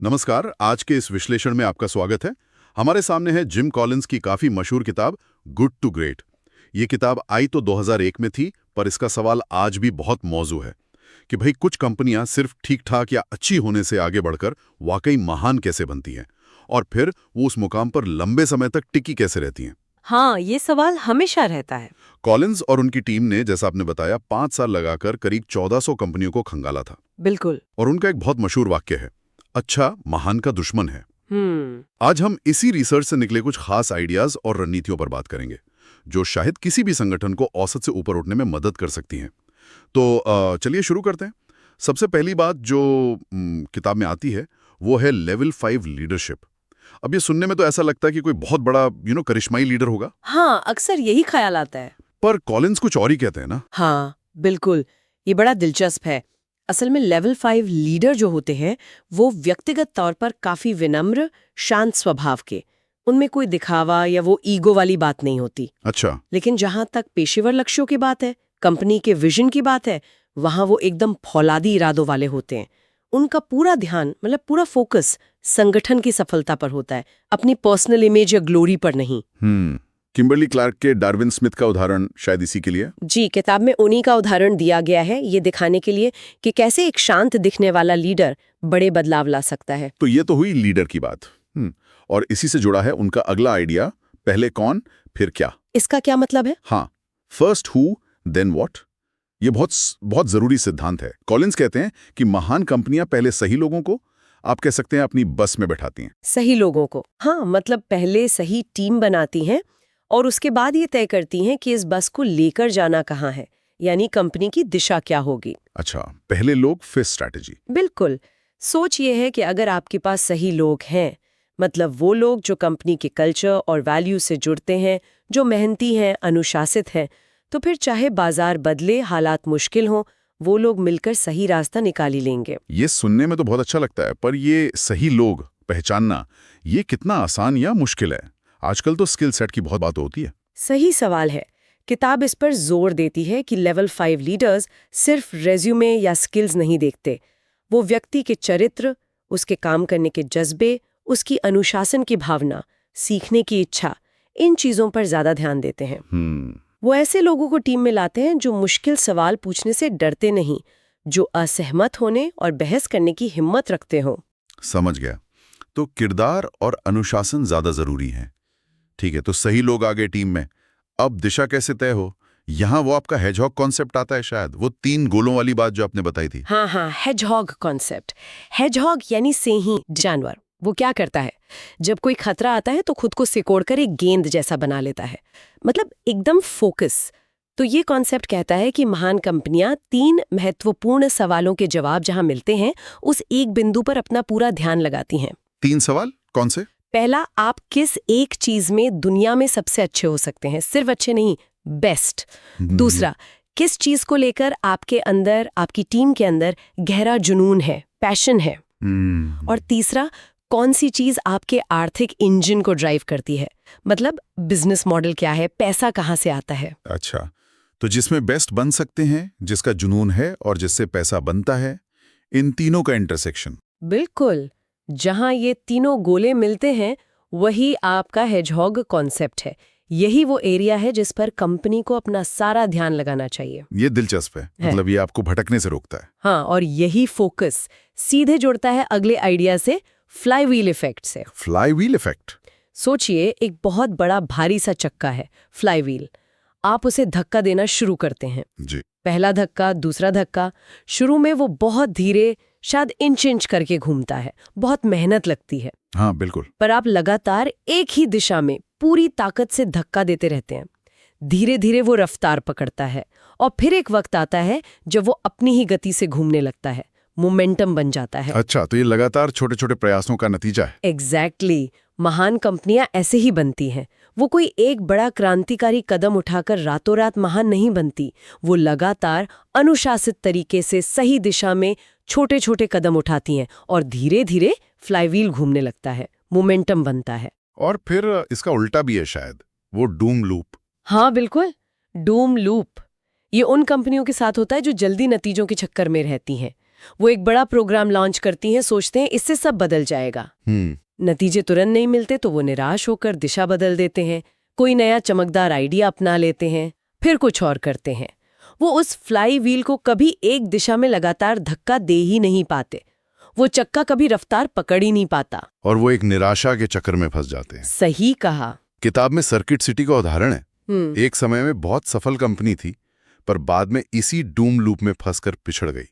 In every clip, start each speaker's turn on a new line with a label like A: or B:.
A: नमस्कार। आज के इस विश्लेषण में आपका स्वागत है। हमारे सामने है जिम कॉलिंस की काफी मशहूर किताब गुड टू ग्रेट। ये किताब आई तो 2001 में थी, पर इसका सवाल आज भी बहुत मौजू है कि भाई कुछ कंपनियां सिर्फ ठीक ठाक या अच्छी होने से आगे बढ़कर वाकई महान कैसे बनती हैं, और फिर वो उस मुकाम पर लंबे समय तक टिकी कैसे रहती हैं।
B: हाँ, ये सवाल हमेशा रहता है।
A: कॉलिंस और उनकी टीम ने, जैसा आपने बताया, 5 साल लगाकर करीब 1400 कंपनियों को खंगाला था।
B: बिल्कुल।
A: और उनका एक बहुत मशहूर वाक्य है, अच्छा महान का दुश्मन है। आज हम इसी रिसर्च से निकले कुछ खास आइडियाज और रणनीतियों पर बात करेंगे, जो शायद किसी भी संगठन को औसत से ऊपर उठने में मदद कर सकती हैं। तो चलिए शुरू करते हैं। सबसे पहली बात जो किताब में आती है वो है लेवल 5 लीडरशिप। अब ये सुनने में तो ऐसा लगता है कि कोई बहुत बड़ा करिश्माई लीडर होगा।
B: हाँ, अक्सर यही ख्याल आता है।
A: पर कॉलिंस कुछ और ही कहते हैं ना।
B: हाँ बिल्कुल, ये बड़ा दिलचस्प है। असल में लेवल 5 लीडर जो होते हैं वो व्यक्तिगत तौर पर काफी विनम्र, शांत स्वभाव के। उनमें कोई दिखावा या वो ईगो वाली बात नहीं होती।
A: अच्छा।
B: लेकिन जहां तक पेशेवर लक्ष्यों की बात है, कंपनी के विजन की बात है, वहां वो एकदम फौलादी इरादों वाले होते हैं। उनका पूरा ध्यान, मतलब पूरा फोकस संगठन की सफलता पर होता है, अपनी पर्सनल इमेज या ग्लोरी पर नहीं।
A: किम्बर्ली क्लार्क के डार्विन स्मिथ का उदाहरण शायद इसी के लिए।
B: जी, किताब में उन्हीं का उदाहरण दिया गया है, ये दिखाने के लिए कि कैसे एक शांत दिखने वाला लीडर बड़े बदलाव ला सकता है।
A: तो ये तो हुई लीडर की बात। और इसी से जुड़ा है उनका अगला आइडिया, पहले कौन फिर क्या।
B: इसका क्या मतलब है?
A: हाँ, फर्स्ट हु देन व्हाट। ये बहुत बहुत जरूरी सिद्धांत है। कॉलिंस कहते हैं कि महान कंपनियां पहले सही लोगों को, आप कह सकते हैं, अपनी बस में बैठाती हैं।
B: सही लोगों को, हाँ, मतलब पहले सही टीम बनाती हैं और उसके बाद ये तय करती हैं कि इस बस को लेकर जाना कहाँ है, यानी कंपनी की दिशा क्या होगी।
A: अच्छा, पहले लोग फिर स्ट्रैटेजी।
B: बिल्कुल। सोच ये है कि अगर आपके पास सही लोग हैं, मतलब वो लोग जो कंपनी के कल्चर और वैल्यू से जुड़ते हैं, जो मेहनती हैं, अनुशासित हैं, तो फिर चाहे बाजार बदले, हालात मुश्किल हों, वो लोग मिलकर सही रास्ता निकाल ही लेंगे।
A: ये सुनने में तो बहुत अच्छा लगता है, पर ये सही लोग पहचानना ये कितना आसान या मुश्किल है? आजकल तो स्किल सेट की बहुत बात होती है।
B: सही सवाल है। किताब इस पर जोर देती है कि लेवल 5 लीडर्स सिर्फ रेज्यूमे या स्किल्स नहीं देखते, वो व्यक्ति के चरित्र, उसके काम करने के जज्बे, उसकी अनुशासन की भावना, सीखने की इच्छा, इन चीजों पर ज्यादा ध्यान देते हैं। वो ऐसे लोगों को टीम में लाते हैं जो मुश्किल सवाल पूछने से डरते नहीं, जो असहमत होने और बहस करने की हिम्मत रखते हों।
A: समझ गया। तो किरदार और अनुशासन ज्यादा जरूरी है। ठीक है, तो सही लोग आगे टीम में। अब दिशा कैसे तय हो? यहाँ वो आपका हेजहॉग कॉन्सेप्ट आता है, शायद वो 3 गोलों वाली बात जो आपने बताई थी।
B: हाँ, हेजहॉग कॉन्सेप्ट। हेजहॉग यानी सेही जानवर। वो क्या करता है, जब कोई खतरा आता है तो खुद को सिकोड़कर एक गेंद जैसा बना लेता है, मतलब एकदम फोकस। तो ये कॉन्सेप्ट कहता है कि महान कंपनियां 3 महत्वपूर्ण सवालों के जवाब जहां मिलते हैं, उस एक बिंदु पर अपना पूरा ध्यान लगाती हैं।
A: 3 सवाल कौन से?
B: पहला, आप किस एक चीज में दुनिया में सबसे अच्छे हो सकते हैं, सिर्फ अच्छे नहीं, बेस्ट। दूसरा, किस चीज को लेकर आपके अंदर, आपकी टीम के अंदर गहरा जुनून है, पैशन है। और तीसरा, कौन सी चीज आपके आर्थिक इंजन को ड्राइव करती है, मतलब बिजनेस मॉडल क्या है, पैसा कहाँ से आता है।
A: अच्छा, तो जिसमें बेस्ट बन सकते हैं, जिसका जुनून है और जिससे पैसा बनता है, इन तीनों का इंटरसेक्शन।
B: बिल्कुल, जहां ये तीनों गोले मिलते हैं वही आपका हेजहॉग कॉन्सेप्ट है। यही वो एरिया है जिस पर कंपनी को अपना सारा ध्यान लगाना चाहिए।
A: ये दिलचस्प है। मतलब ये आपको भटकने से रोकता है।
B: हाँ, और यही फोकस सीधे जुड़ता है अगले आइडिया से, फ्लाईव्हील इफेक्ट से।
A: Flywheel effect?
B: सोचिए, एक बहुत बड़ा भारी सा चक्का है फ्लाईव्हील। आप उसे धक्का देना शुरू करते हैं
A: जी।
B: पहला धक्का, दूसरा धक्का। शुरू में वो बहुत धीरे, शायद इंच इंच करके घूमता है, बहुत मेहनत लगती है।
A: हाँ बिल्कुल।
B: पर आप लगातार एक ही दिशा में पूरी ताकत से धक्का देते रहते हैं। धीरे धीरे वो रफ्तार पकड़ता है और फिर एक वक्त आता है जब वो अपनी ही गति से घूमने लगता है, मोमेंटम बन जाता है।
A: अच्छा, तो ये लगातार छोटे छोटे प्रयासों का नतीजा है।
B: एग्जैक्टली। महान कंपनियां ऐसे ही बनती हैं। वो कोई एक बड़ा क्रांतिकारी कदम उठाकर रातों रात महान नहीं बनती। वो लगातार अनुशासित तरीके से सही दिशा में छोटे छोटे कदम उठाती हैं और धीरे धीरे फ्लाईव्हील घूमने लगता है, मोमेंटम बनता है।
A: और फिर इसका उल्टा भी है शायद, वो डूम लूप।
B: हाँ बिल्कुल, डूम लूप। ये उन कंपनियों के साथ होता है जो जल्दी नतीजों के चक्कर में रहती हैं। वो एक बड़ा प्रोग्राम लॉन्च करती हैं, सोचते हैं इससे सब बदल जाएगा। नतीजे तुरंत नहीं मिलते तो वो निराश होकर दिशा बदल देते हैं, कोई नया चमकदार आइडिया अपना लेते हैं, फिर कुछ और करते हैं। वो उस फ्लाई व्हील को कभी एक दिशा में लगातार धक्का दे ही नहीं पाते, वो चक्का कभी रफ्तार पकड़ ही नहीं पाता।
A: और वो एक निराशा के चक्कर में फंस जाते हैं।
B: सही कहा।
A: किताब में सर्किट सिटी का उदाहरण है। एक समय में बहुत सफल कंपनी थी, पर बाद में इसी डूम लूप में फंसकर पिछड़ गई।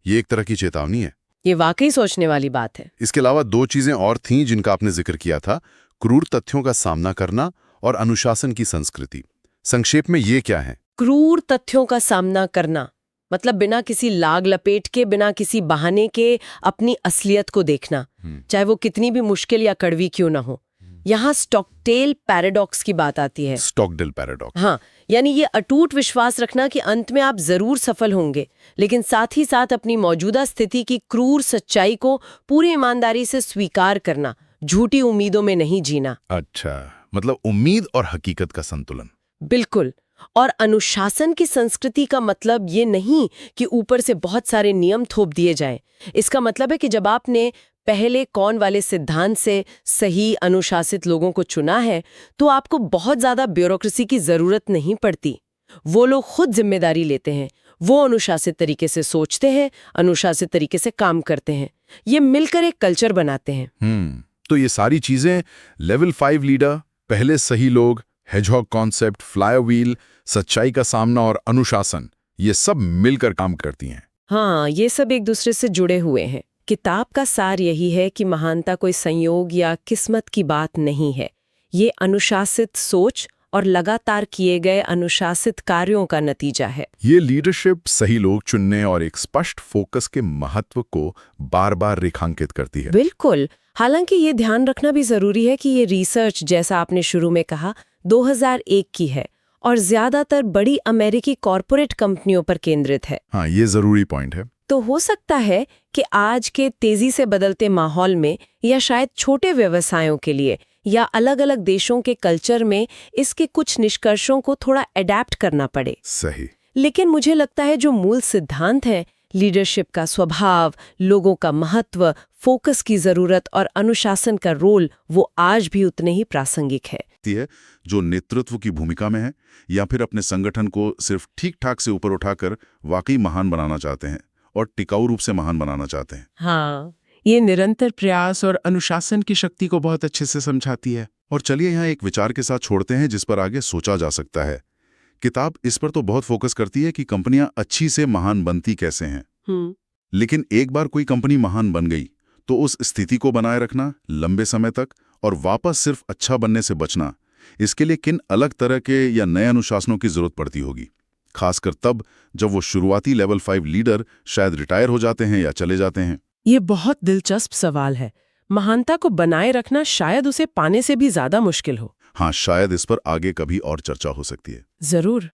A: ये एक तरह की चेतावनी है।
B: ये वाकई सोचने वाली बात है।
A: इसके अलावा 2 चीजें और थीं जिनका आपने जिक्र किया था, क्रूर तथ्यों का सामना करना और अनुशासन की संस्कृति। संक्षेप में ये क्या है?
B: क्रूर तथ्यों का सामना करना मतलब बिना किसी लाग लपेट के, बिना किसी बहाने के अपनी असलियत को देखना, चाहे वो कितनी भी मुश्किल या कड़वी क्यों ना हो। यहाँ स्टॉकडेल पैराडॉक्स की बात आती है।
A: Stockdale paradox.
B: हाँ, यानी ये अटूट विश्वास रखना कि अंत में आप जरूर सफल होंगे, लेकिन साथ ही साथ अपनी मौजूदा स्थिति की क्रूर सच्चाई को पूरी ईमानदारी से स्वीकार करना, झूठी उम्मीदों में नहीं जीना।
A: अच्छा, मतलब उम्मीद और हकीकत का संतुलन।
B: बिल्कुल। और अनुशासन की संस्कृति का मतलब ये नहीं कि ऊपर से बहुत सारे नियम थोप दिए जाएं। इसका मतलब है कि जब आपने पहले कौन वाले सिद्धांत से सही अनुशासित लोगों को चुना है, तो आपको बहुत ज्यादा ब्यूरोक्रेसी की जरूरत नहीं पड़ती। वो लोग खुद जिम्मेदारी लेते हैं, वो अनुशासित तरीके से सोचते हैं, अनुशासित तरीके से काम करते हैं। ये मिलकर एक कल्चर बनाते हैं।
A: तो ये सारी चीजें लेवल 5 लीडर, पहले सही लोग, हेजहॉग कॉन्सेप्ट, फ्लाई व्हील, सच्चाई का सामना और अनुशासन, ये सब मिलकर काम करती हैं।
B: हाँ, ये सब एक दूसरे से जुड़े हुए हैं। किताब का सार यही है कि महानता कोई संयोग या किस्मत की बात नहीं है। ये अनुशासित सोच और लगातार किए गए अनुशासित कार्यों का नतीजा है।
A: ये लीडरशिप, सही लोग चुनने और एक स्पष्ट फोकस के महत्व को बार बार रेखांकित करती है।
B: बिल्कुल। हालांकि ये ध्यान रखना भी जरूरी है कि ये रिसर्च, जैसा आपने शुरू में कहा, 2001 की है और ज्यादातर बड़ी अमेरिकी कॉरपोरेट कंपनियों पर केंद्रित है।
A: हाँ, ये जरूरी पॉइंट है।
B: तो हो सकता है कि आज के तेजी से बदलते माहौल में, या शायद छोटे व्यवसायों के लिए, या अलग-अलग देशों के कल्चर में इसके कुछ निष्कर्षों को थोड़ा अडैप्ट करना पड़े।
A: सही।
B: लेकिन मुझे लगता है जो मूल सिद्धांत है, लीडरशिप का स्वभाव, लोगों का महत्व, फोकस की जरूरत और अनुशासन का रोल, वो आज भी उतने ही प्रासंगिक है।
A: जो नेतृत्व की भूमिका में है या फिर अपने संगठन को सिर्फ ठीक ठाक से ऊपर उठाकर वाकई महान बनाना चाहते हैं और टिकाऊ रूप से महान बनाना चाहते हैं।
B: हाँ,
C: ये निरंतर प्रयास और अनुशासन की शक्ति को बहुत अच्छे से समझाती है।
A: और चलिए यहाँ एक विचार के साथ छोड़ते हैं जिस पर आगे सोचा जा सकता है। किताब इस पर तो बहुत फोकस करती है कि कंपनियां अच्छी से महान बनती कैसे हैं। लेकिन एक बार कोई कंपनी महान बन गई तो उस स्थिति को बनाए रखना लंबे समय तक और वापस सिर्फ अच्छा बनने से बचना, इसके लिए किन अलग तरह के या नए अनुशासनों की जरूरत पड़ती होगी, खासकर तब जब वो शुरुआती लेवल 5 लीडर शायद रिटायर हो जाते हैं या चले जाते हैं।
C: ये बहुत दिलचस्प सवाल है। महानता को बनाए रखना शायद उसे पाने से भी ज्यादा मुश्किल हो।
A: हाँ, शायद इस पर आगे कभी और चर्चा हो सकती है।
C: जरूर।